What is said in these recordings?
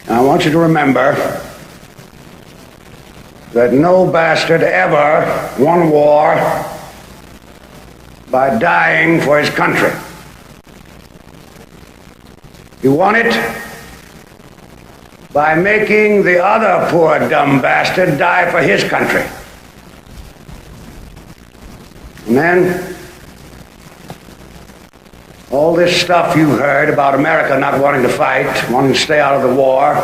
I want you to remember that no bastard ever won war by dying for his country. He won it by making the other poor dumb bastard die for his country. And then all this stuff you heard about America not wanting to fight, wanting to stay out of the war,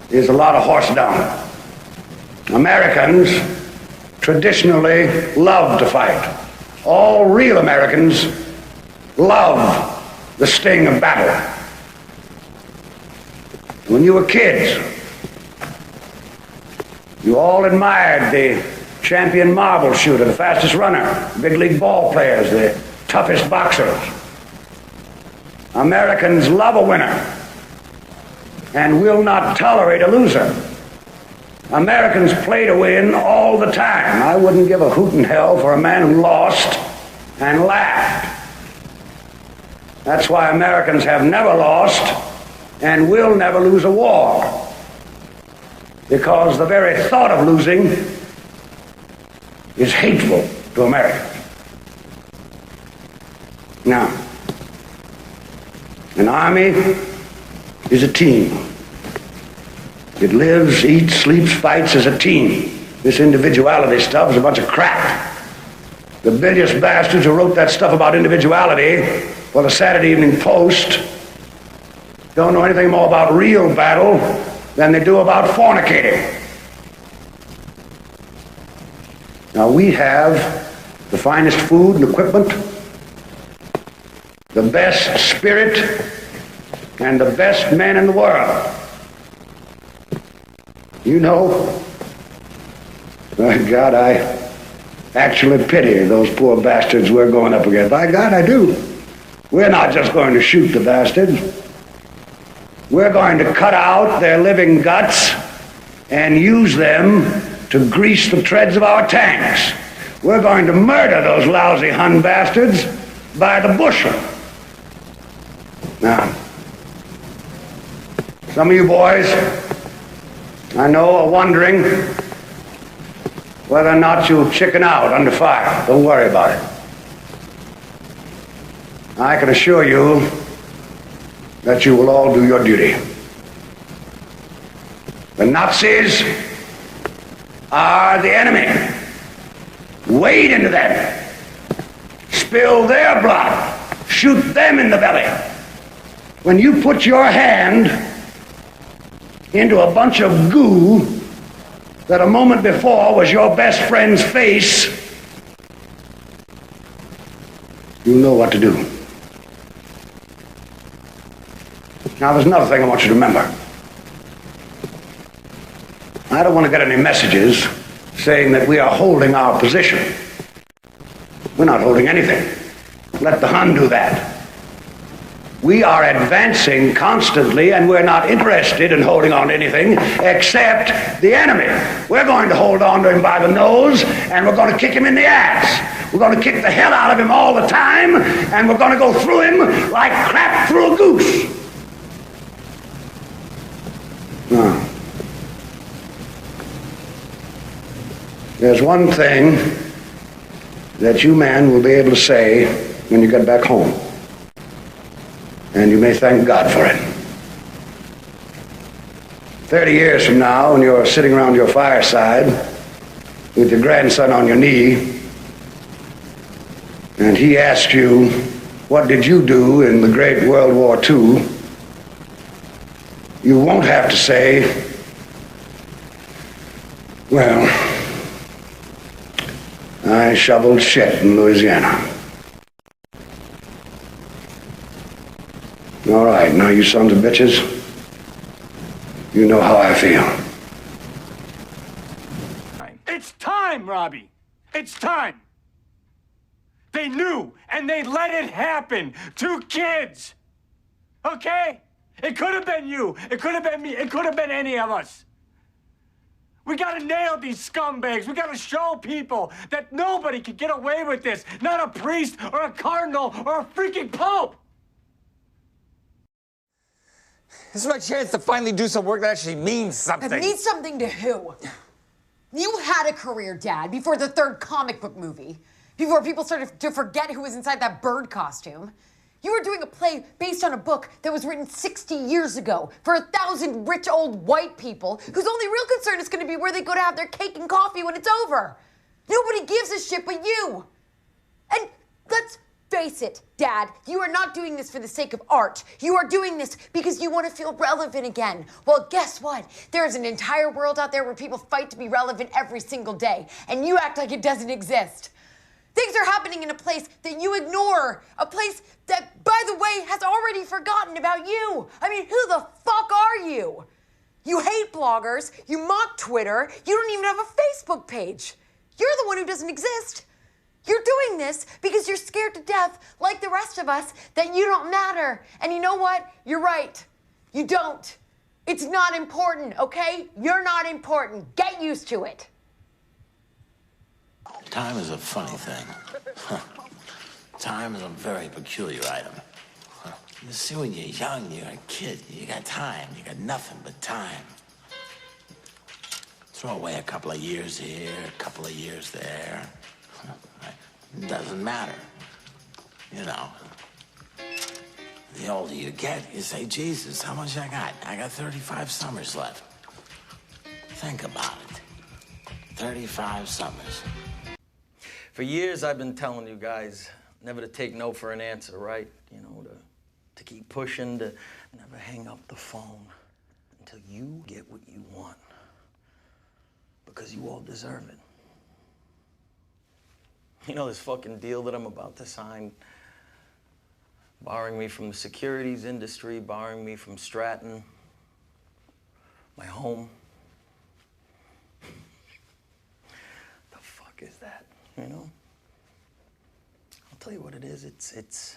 is a lot of horse dung. Americans traditionally love to fight. All real Americans love the sting of battle. When you were kids, you all admired the champion marble shooter, the fastest runner, big league ball players, the toughest boxers. Americans love a winner and will not tolerate a loser. Americans play to win all the time. I wouldn't give a hoot in hell for a man who lost and laughed. That's why Americans have never lost and will never lose a war, because the very thought of losing is hateful to Americans. Now, an army is a team. It lives, eats, sleeps, fights as a team. This individuality stuff is a bunch of crap. The bilious bastards who wrote that stuff about individuality for the Saturday Evening Post don't know anything more about real battle than they do about fornicating. Now, we have the finest food and equipment, the best spirit, and the best men in the world. You know, by God, I actually pity those poor bastards we're going up against. By God, I do. We're not just going to shoot the bastards. We're going to cut out their living guts and use them to grease the treads of our tanks. We're going to murder those lousy Hun bastards by the bushel. Now, some of you boys, I know, are wondering whether or not you'll chicken out under fire. Don't worry about it. I can assure you that you will all do your duty. The Nazis are the enemy. Wade into them. Spill their blood. Shoot them in the belly. When you put your hand into a bunch of goo that a moment before was your best friend's face, you know what to do. Now, there's another thing I want you to remember. I don't want to get any messages saying that we are holding our position. We're not holding anything. Let the Hun do that. We are advancing constantly, and we're not interested in holding on to anything except the enemy. We're going to hold on to him by the nose, and we're going to kick him in the ass. We're going to kick the hell out of him all the time, and we're going to go through him like crap through a goose. Now, there's one thing that you men will be able to say when you get back home. And you may thank God for it. 30 years from now, when you're sitting around your fireside with your grandson on your knee, and he asks you, what did you do in the great World War II? You won't have to say, well, I shoveled shit in Louisiana. All right, now you sons of bitches, you know how I feel. It's time, Robbie. It's time. They knew, and they let it happen. 2 kids. Okay? It could have been you. It could have been me. It could have been any of us. We gotta nail these scumbags. We gotta show people that nobody can get away with this. Not a priest or a cardinal or a freaking pope. This is my chance to finally do some work that actually means something. It means something to who? You had a career, Dad, before the third comic book movie. Before people started to forget who was inside that bird costume. You were doing a play based on a book that was written 60 years ago for 1,000 rich old white people whose only real concern is going to be where they go to have their cake and coffee when it's over. Nobody gives a shit but you. And let's face it, Dad, you are not doing this for the sake of art. You are doing this because you want to feel relevant again. Well, guess what? There is an entire world out there where people fight to be relevant every single day, and you act like it doesn't exist. Things are happening in a place that you ignore. A place that, by the way, has already forgotten about you. I mean, who the fuck are you? You hate bloggers. You mock Twitter. You don't even have a Facebook page. You're the one who doesn't exist. You're doing this because you're scared to death, like the rest of us, that you don't matter. And you know what? You're right. You don't. It's not important, okay? You're not important. Get used to it. Time is a funny thing. Time is a very peculiar item. You see, when you're young, you're a kid, you got time, you got nothing but time. Throw away a couple of years here, a couple of years there. It doesn't matter, you know. The older you get, you say, Jesus, how much I got? I got 35 summers left. Think about it. 35 summers. For years, I've been telling you guys never to take no for an answer, right? You know, to keep pushing, to never hang up the phone until you get what you want. Because you all deserve it. You know this fucking deal that I'm about to sign, borrowing me from the securities industry, borrowing me from Stratton, my home. The fuck is that? You know? I'll tell you what it is. It's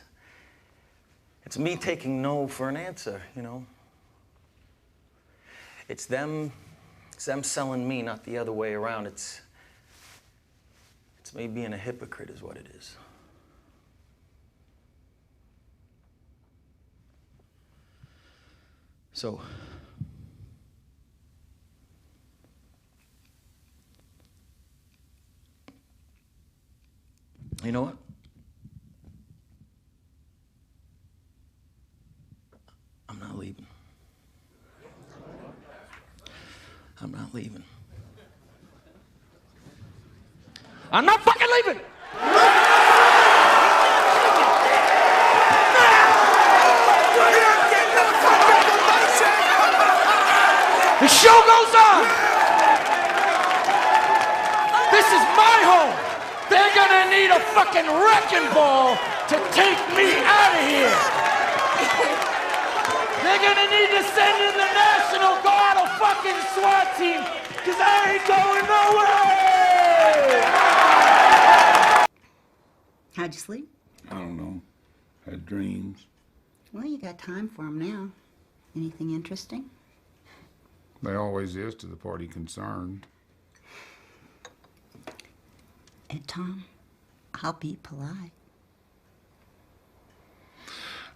me taking no for an answer, you know? It's them selling me, not the other way around. It's me being a hypocrite is what it is. So, you know what? I'm not leaving. I'm not leaving. I'm not fucking leaving! The show goes on! This is my home! They're gonna need a fucking wrecking ball to take me out of here! They're gonna need to send in the National Guard or fucking SWAT team, because I ain't going nowhere! How'd you sleep? I don't know. Had dreams. Well, you got time for them now. Anything interesting? There always is to the party concerned. And Tom, I'll be polite.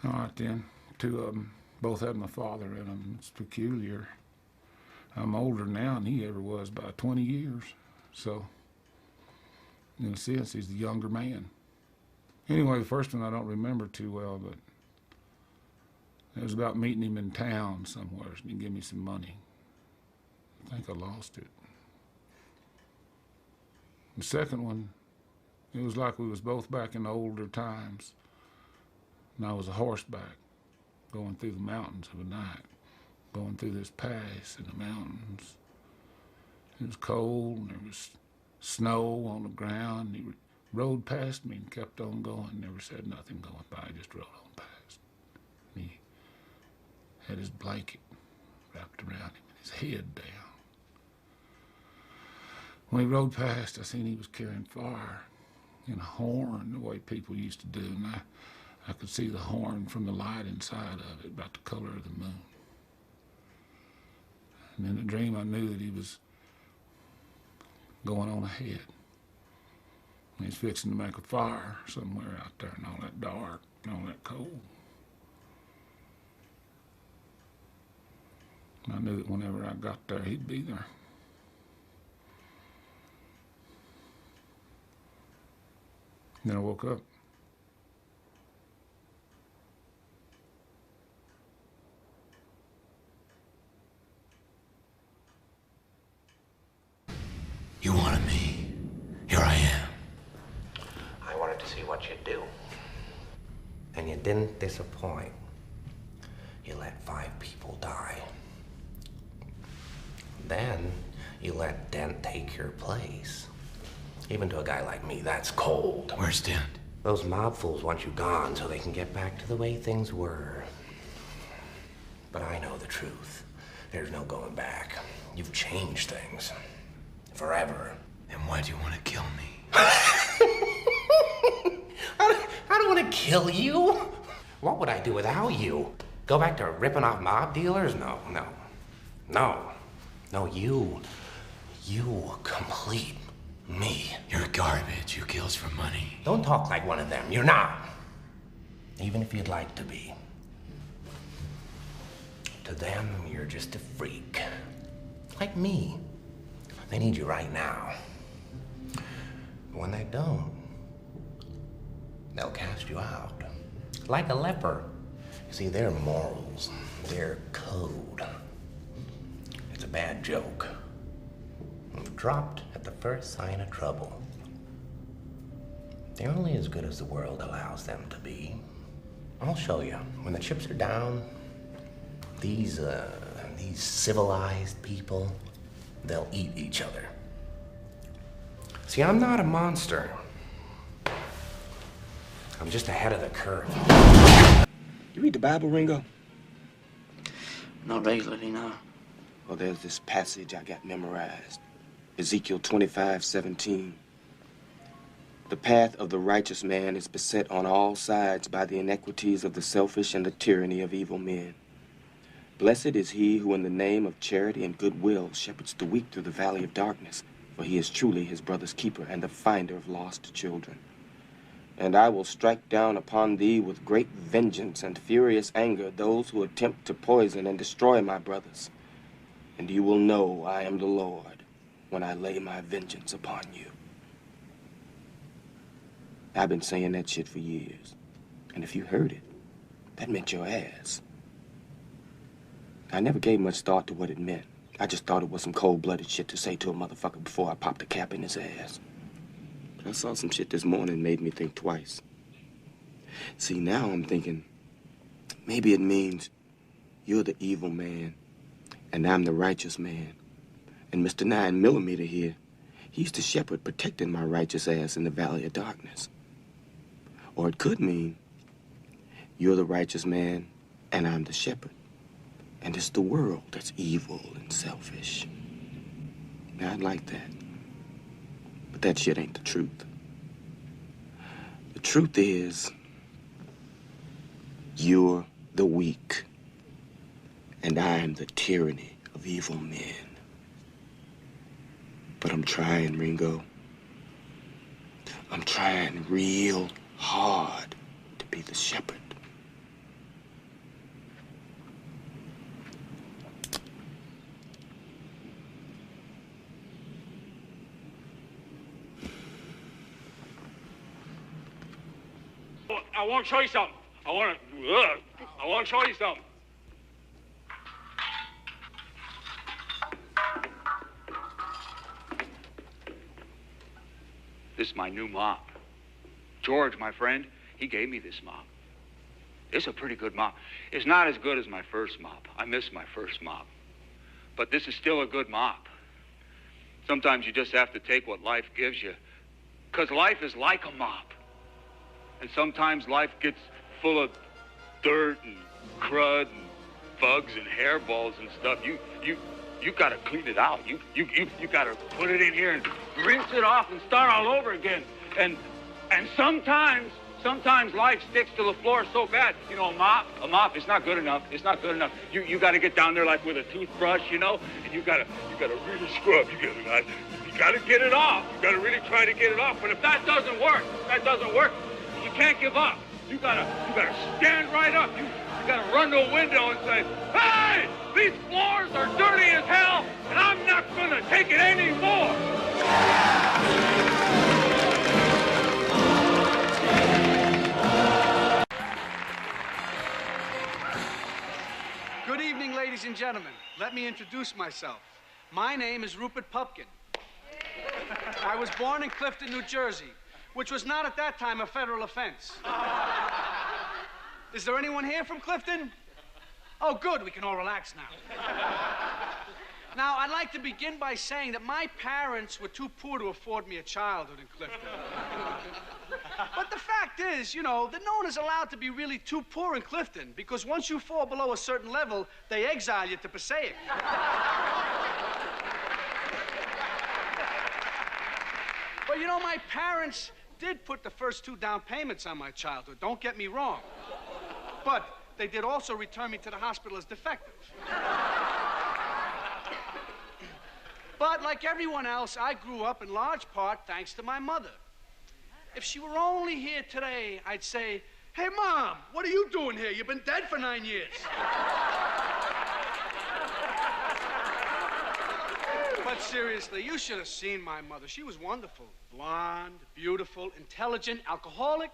All right, then. Two of them. Both had my father in them. It's peculiar. I'm older now than he ever was by 20 years. So, in a sense, he's the younger man. Anyway, the first one I don't remember too well, but it was about meeting him in town somewhere and he gave me some money. I think I lost it. The second one, it was like we was both back in the older times. And I was a horseback, going through the mountains of a night, going through this pass in the mountains. It was cold, and there was snow on the ground. He rode past me and kept on going, never said nothing going by, just rode on past. And he had his blanket wrapped around him and his head down. When he rode past, I seen he was carrying fire in a horn, the way people used to do, and I could see the horn from the light inside of it, about the color of the moon. And in the dream, I knew that he was going on ahead. And he's fixing to make a fire somewhere out there in all that dark and all that cold. I knew that whenever I got there, he'd be there. Then I woke up. You wanted me. Here I am. I wanted to see what you'd do. And you didn't disappoint. You let 5 people die. Then you let Dent take your place. Even to a guy like me, that's cold. Where's Dent? Those mob fools want you gone so they can get back to the way things were. But I know the truth. There's no going back. You've changed things. Forever. And why do you want to kill me? I don't want to kill you. What would I do without you? Go back to ripping off mob dealers? No. No, you complete me. You're garbage. You kills for money. Don't talk like one of them. You're not. Even if you'd like to be. To them, you're just a freak. Like me. They need you right now. When they don't, they'll cast you out. Like a leper. You see, their morals, their code. It's a bad joke. Dropped at the first sign of trouble. They're only as good as the world allows them to be. I'll show you. When the chips are down, these civilized people, they'll eat each other. See, I'm not a monster. I'm just ahead of the curve. You read the Bible, Ringo? Not regularly, no. Well, there's this passage I got memorized. Ezekiel 25:17. The path of the righteous man is beset on all sides by the iniquities of the selfish and the tyranny of evil men. Blessed is he who in the name of charity and goodwill shepherds the weak through the valley of darkness, for he is truly his brother's keeper and the finder of lost children. And I will strike down upon thee with great vengeance and furious anger those who attempt to poison and destroy my brothers. And you will know I am the Lord when I lay my vengeance upon you. I've been saying that shit for years. And if you heard it, that meant your ass. I never gave much thought to what it meant. I just thought it was some cold-blooded shit to say to a motherfucker before I popped a cap in his ass. But I saw some shit this morning that made me think twice. See, now I'm thinking, maybe it means you're the evil man, and I'm the righteous man. And Mr. 9mm here, he used to shepherd protecting my righteous ass in the valley of darkness. Or it could mean you're the righteous man, and I'm the shepherd. And it's the world that's evil and selfish. Now, I'd like that. But that shit ain't the truth. The truth is, you're the weak, and I am the tyranny of evil men. But I'm trying, Ringo. I'm trying real hard to be the shepherd. I want to show you something. I want to show you something. This is my new mop. George, my friend, he gave me this mop. It's a pretty good mop. It's not as good as my first mop. I miss my first mop. But this is still a good mop. Sometimes you just have to take what life gives you, because life is like a mop. And sometimes life gets full of dirt and crud and bugs and hairballs and stuff. You got to clean it out. You got to put it in here and rinse it off and start all over again. And sometimes life sticks to the floor so bad. You know, a mop is not good enough. It's not good enough. You got to get down there like with a toothbrush, you know, and you got to really scrub. You got to get it off. You got to really try to get it off. But if that doesn't work, you can't give up. You gotta stand right up. You gotta run to a window and say, "Hey, these floors are ladies and gentlemen, let me introduce myself. My name is Rupert Pupkin. I was born in Clifton, New Jersey, which was not at that time a federal offense. Is there anyone here from Clifton? Oh, good, we can all relax now. Now, I'd like to begin by saying that my parents were too poor to afford me a childhood in Clifton. But the fact is, you know, that no one is allowed to be really too poor in Clifton, because once you fall below a certain level, they exile you to Passaic. But you know, my parents did put the first 2 down payments on my childhood, don't get me wrong. But they did also return me to the hospital as defective. But like everyone else, I grew up in large part thanks to my mother. If she were only here today, I'd say, "Hey, Mom, what are you doing here? You've been dead for 9 years." But seriously, you should have seen my mother. She was wonderful. Blonde, beautiful, intelligent, alcoholic.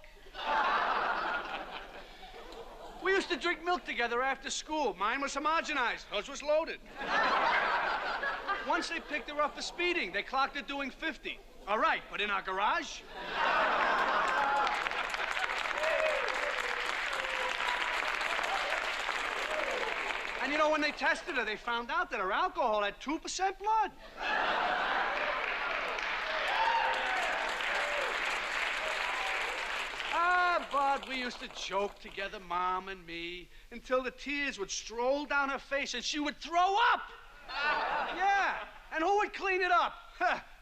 We used to drink milk together after school. Mine was homogenized. Hers was loaded. Once they picked her up for speeding. They clocked her doing 50. All right, but in our garage? And you know, when they tested her, they found out that her alcohol had 2% blood. But we used to joke together, Mom and me, until the tears would stroll down her face and she would throw up. Yeah, and who would clean it up?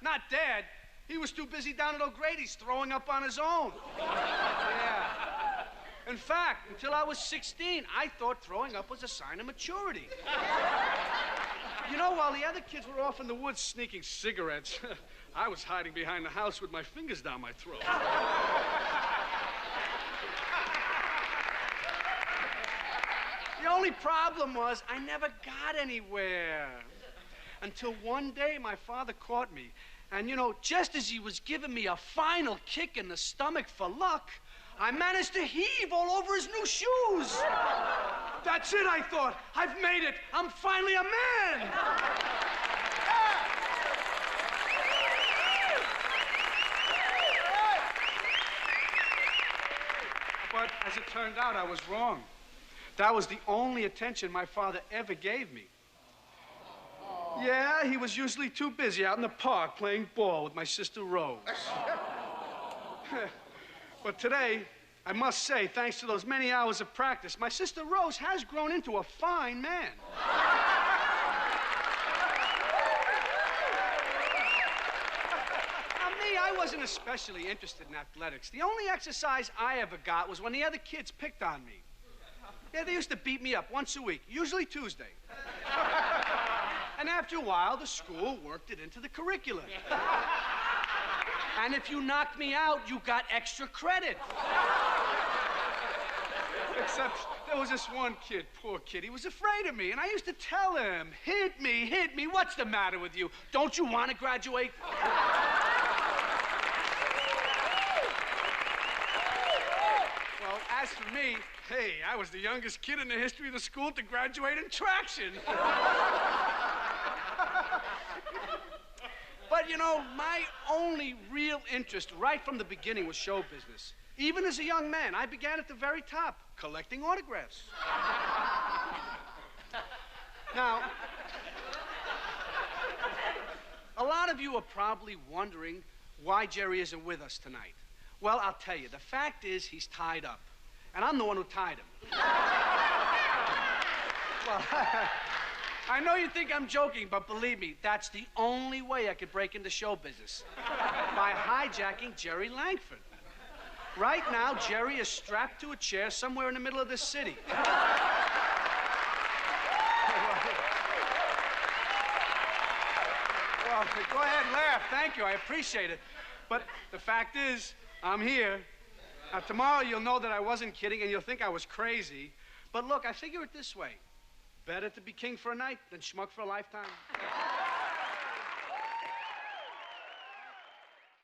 Not Dad. He was too busy down at O'Grady's throwing up on his own. Yeah. In fact, until I was 16, I thought throwing up was a sign of maturity. You know, while the other kids were off in the woods sneaking cigarettes, I was hiding behind the house with my fingers down my throat. The only problem was I never got anywhere. Until one day my father caught me. And, you know, just as he was giving me a final kick in the stomach for luck, I managed to heave all over his new shoes. That's it, I thought. I've made it. I'm finally a man. But as it turned out, I was wrong. That was the only attention my father ever gave me. Yeah, he was usually too busy out in the park playing ball with my sister Rose. But today, I must say, thanks to those many hours of practice, my sister Rose has grown into a fine man. Now, me, I wasn't especially interested in athletics. The only exercise I ever got was when the other kids picked on me. Yeah, they used to beat me up once a week, usually Tuesday. And after a while, the school worked it into the curriculum. And if you knocked me out, you got extra credit. Except there was this one kid, poor kid. He was afraid of me, and I used to tell him, hit me, what's the matter with you? Don't you want to graduate? Well, as for me, hey, I was the youngest kid in the history of the school to graduate in traction. But, you know, my only real interest right from the beginning was show business. Even as a young man, I began at the very top, collecting autographs. Now, a lot of you are probably wondering why Jerry isn't with us tonight. Well, I'll tell you, the fact is he's tied up, and I'm the one who tied him. Well, I know you think I'm joking, but believe me, that's the only way I could break into show business. By hijacking Jerry Langford. Right now, Jerry is strapped to a chair somewhere in the middle of this city. Well, go ahead and laugh. Thank you. I appreciate it. But the fact is, I'm here. Now, tomorrow you'll know that I wasn't kidding and you'll think I was crazy. But look, I figure it this way. Better to be king for a night than schmuck for a lifetime.